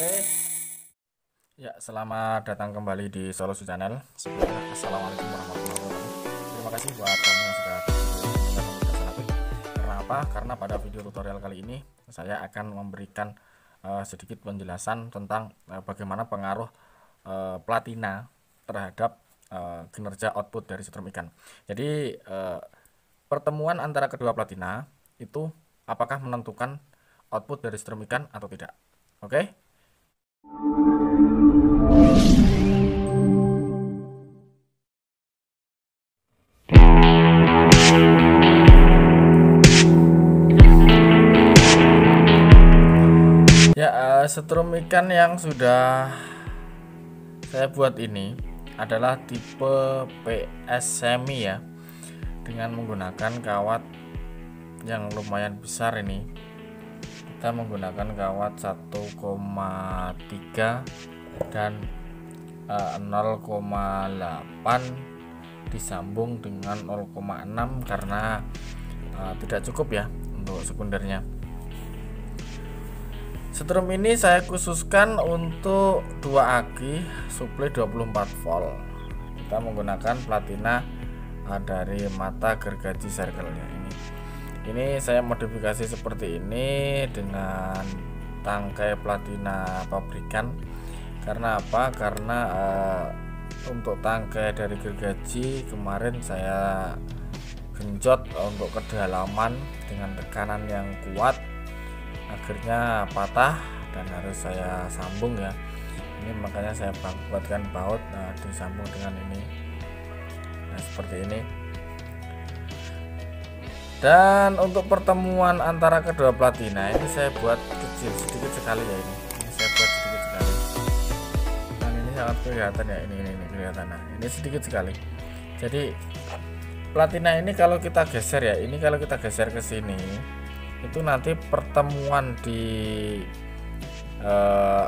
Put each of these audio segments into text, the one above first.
Oke. Ya, selamat datang kembali di Solusi Channel. Sebelumnya, assalamualaikum warahmatullahi wabarakatuh. Terima kasih buat kamu yang sudah bergabung. Karena apa? Karena pada video tutorial kali ini saya akan memberikan sedikit penjelasan tentang bagaimana pengaruh platina terhadap kinerja output dari setrum ikan. Jadi pertemuan antara kedua platina itu apakah menentukan output dari setrum ikan atau tidak? Oke? Ya, setrum ikan yang sudah saya buat ini adalah tipe PS semi ya, dengan menggunakan kawat yang lumayan besar. Ini kita menggunakan kawat 1,3 dan 0,8 disambung dengan 0,6 karena tidak cukup ya untuk sekundernya. Setrum ini saya khususkan untuk 2 aki suplai 24 volt. Kita menggunakan platina dari mata gergaji circle ya. Ini saya modifikasi seperti ini dengan tangkai platina pabrikan. Karena apa? Karena untuk tangkai dari gergaji kemarin saya genjot untuk kedalaman dengan tekanan yang kuat, akhirnya patah dan harus saya sambung ya. Ini makanya saya buatkan baut disambung dengan ini. Nah, seperti ini. Dan untuk pertemuan antara kedua platina ini saya buat kecil sedikit sekali ya. Ini saya buat sedikit sekali. Dan ini sangat kelihatan ya, ini kelihatan. Nah, ini sedikit sekali. Jadi platina ini kalau kita geser ya, ini kalau kita geser ke sini itu nanti pertemuan di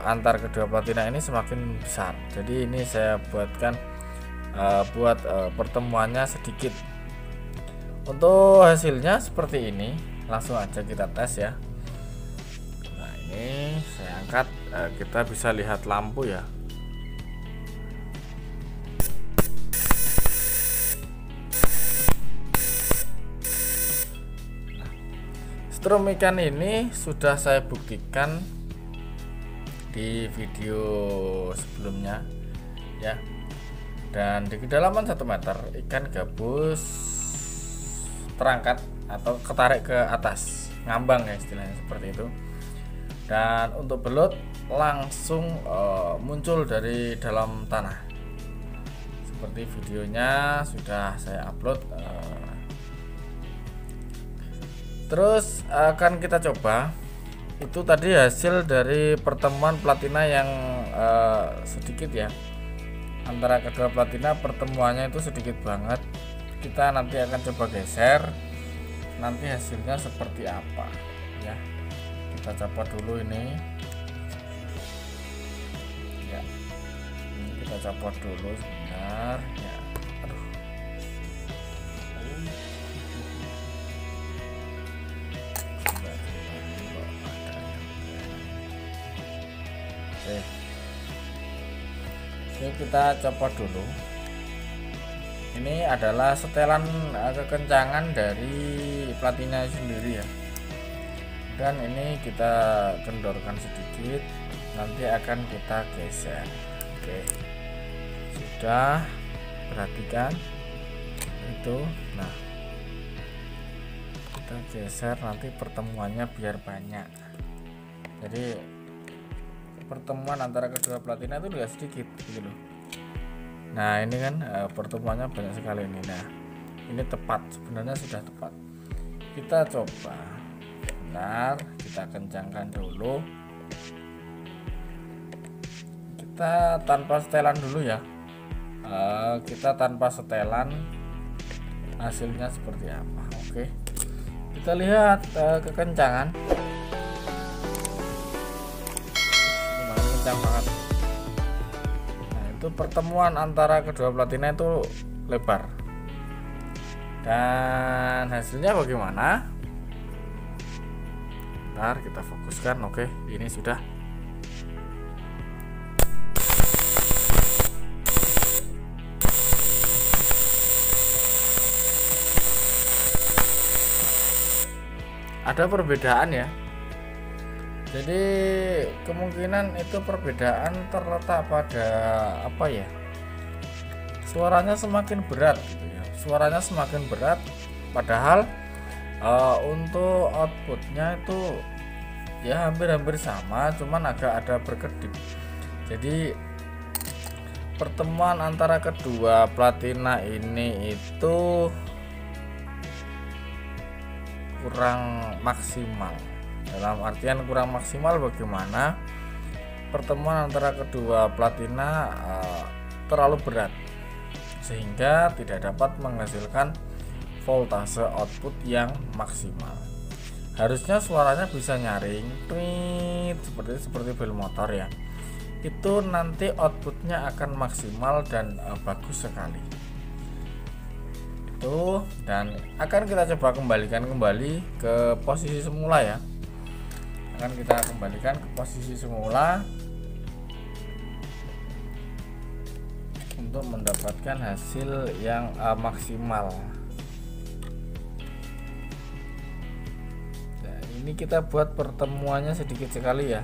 antar kedua platina ini semakin besar. Jadi ini saya buatkan buat pertemuannya sedikit. Untuk hasilnya seperti ini, langsung aja kita tes ya. Nah, ini saya angkat, kita bisa lihat lampu ya. Setrum ikan ini sudah saya buktikan di video sebelumnya ya. Dan di kedalaman 1 meter ikan gabus terangkat atau ketarik ke atas, ngambang ya istilahnya seperti itu. Dan untuk belut langsung muncul dari dalam tanah. Seperti videonya sudah saya upload. Terus akan kita coba itu tadi hasil dari pertemuan platina yang sedikit ya. Antara kedua platina pertemuannya itu sedikit banget. Kita nanti akan coba geser, nanti hasilnya seperti apa ya. Kita copot dulu ini ya. Ini kita copot dulu sebentar ya. Aduh. Oke, kita copot dulu. Ini adalah setelan kekencangan dari platina sendiri ya. Dan ini kita kendorkan sedikit, nanti akan kita geser. Oke, sudah, perhatikan itu. Nah, kita geser nanti pertemuannya biar banyak. Jadi pertemuan antara kedua platina itu juga sedikit gitu loh. Nah, ini kan pertemuannya banyak sekali ini. Nah, ini tepat, sebenarnya sudah tepat. Kita coba. Benar, kita kencangkan dulu. Kita tanpa setelan dulu ya. Kita tanpa setelan hasilnya seperti apa. Oke. Kita lihat kekencangan. Lumayan kencang banget. Itu pertemuan antara kedua platina itu lebar. Dan hasilnya bagaimana? Bentar, kita fokuskan. Oke, ini sudah. ada perbedaan ya. Jadi kemungkinan itu perbedaan terletak pada apa ya, suaranya semakin berat gitu ya, suaranya semakin berat, padahal untuk outputnya itu ya hampir-hampir sama, cuman agak ada berkedip. Jadi pertemuan antara kedua platina ini itu kurang maksimal. Dalam artian kurang maksimal bagaimana? Pertemuan antara kedua platina terlalu berat sehingga tidak dapat menghasilkan voltase output yang maksimal. Harusnya suaranya bisa nyaring tweet seperti bel motor ya. Itu nanti outputnya akan maksimal dan bagus sekali. Itu, dan akan kita coba kembalikan kembali ke posisi semula ya. Akan kita kembalikan ke posisi semula untuk mendapatkan hasil yang maksimal. Nah, ini kita buat pertemuannya sedikit sekali ya.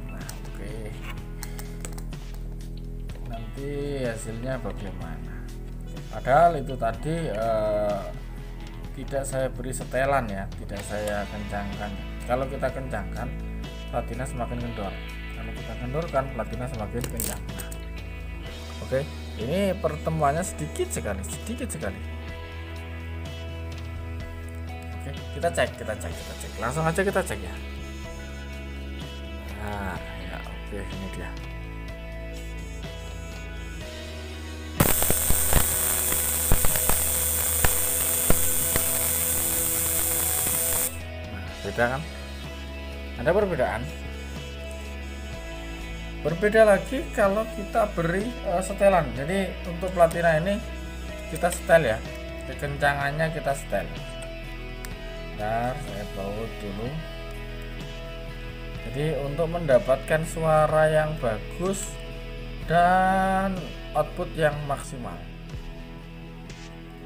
Nah, oke. Nanti hasilnya bagaimana? Padahal itu tadi tidak saya beri setelan ya, tidak saya kencangkan. Kalau kita kencangkan, platina semakin kendor. Kalau kita kendorkan, platina semakin kencang. Oke, ini pertemuannya sedikit sekali. Oke, kita cek. Langsung aja kita cek ya. Nah, ya oke, ini dia. Beda kan? Ada perbedaan. Berbeda lagi kalau kita beri setelan. Jadi untuk platina ini kita setel ya, kekencangannya kita setel. Bentar, saya baut dulu. Jadi untuk mendapatkan suara yang bagus dan output yang maksimal.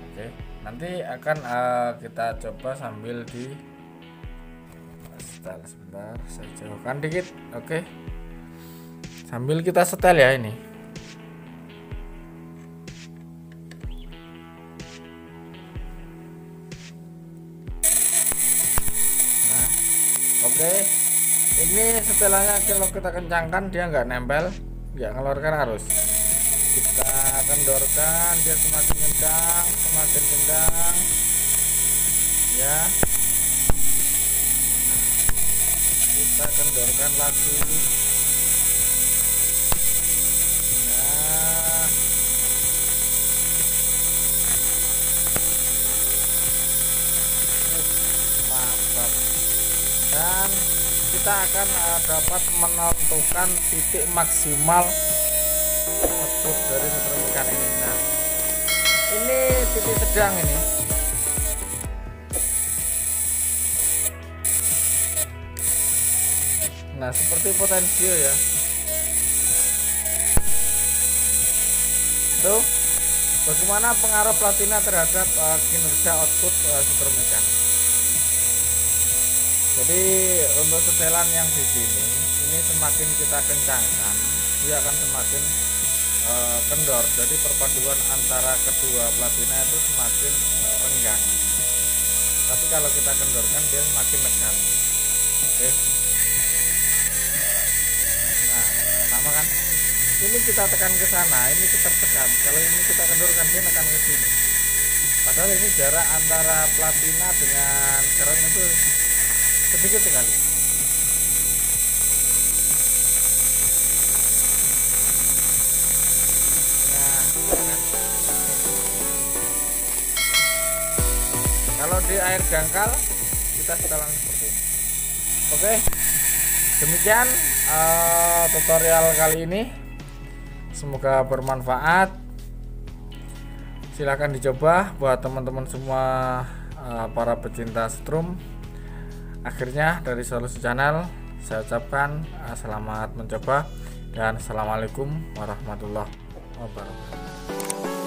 Oke, nanti akan kita coba sambil di setel. Sebentar, saya jauhkan dikit. Oke, sambil kita setel ya ini. Nah, oke, ini setelannya kalau kita kencangkan dia nggak nempel, nggak ngeluarkan arus. Kita kendorkan, dia semakin kencang ya. Kita kendorkan lagi. Nah, mantap. Dan kita akan dapat menentukan titik maksimal output dari setrum ikan ini. Nah, ini titik sedang ini. Nah, seperti potensio ya. Itu bagaimana pengaruh platina terhadap kinerja output setrum ikan. Jadi untuk setelan yang di sini, ini semakin kita kencangkan, dia akan semakin kendor. Jadi perpaduan antara kedua platina itu semakin renggang. Tapi kalau kita kendorkan, dia semakin nekan. Oke. Sama kan, ini kita tekan ke sana, ini kita tekan. Kalau ini kita kendorkan, dia tekan ke sini. Padahal ini jarak antara platina dengan keran itu sedikit sekali. Nah, kalau di air dangkal kita setelan seperti ini. Oke, demikian tutorial kali ini, semoga bermanfaat. Silahkan dicoba buat teman-teman semua para pecinta setrum. Akhirnya dari Solusi Channel saya ucapkan selamat mencoba dan assalamualaikum warahmatullahi wabarakatuh.